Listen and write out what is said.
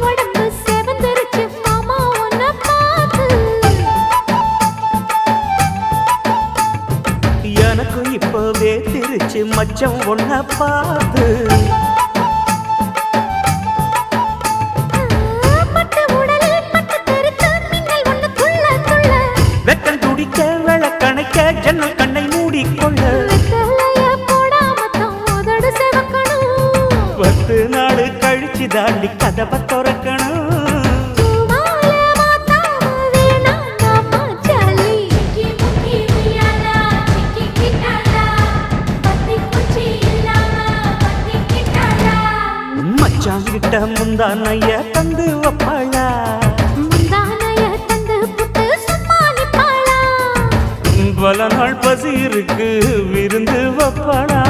உடம்பு செவந்திருச்சு மாமா உன்னை பார்த்து. எனக்கும் இப்பவே திருச்சு மச்சம் ஒன்ன பார்த்து. பட்டு உடலில் பட்டு தெறித்து மின்னல் ஒன்று துள்ள துள்ள. வெக்கம் துடிக்க விளக்கணைக்க ஜன்னல் கண்ணை மூடிக்கொள்ள. வெத்தலைய போடாம தான் உதடு சிவக்கணும். 10 நாள் கழிச்சு தாண்டி கதவை திறக்கணும். பூமால மாத்தாம வேணாண்டா மாச்சாலி. சிக்கி முக்கி உய்யாலா சிக்கி கிட்டாளா. பத்தி குச்சி இல்லாம பத்தி கிட்டாளா. மச்சான் கிட்ட முந்தானைய தந்து வப்பாளா. முந்தானைய தந்து புட்டு சமாளிப்பாளா. பல நாள் பசி இருக்கு விருந்து வப்பாளா.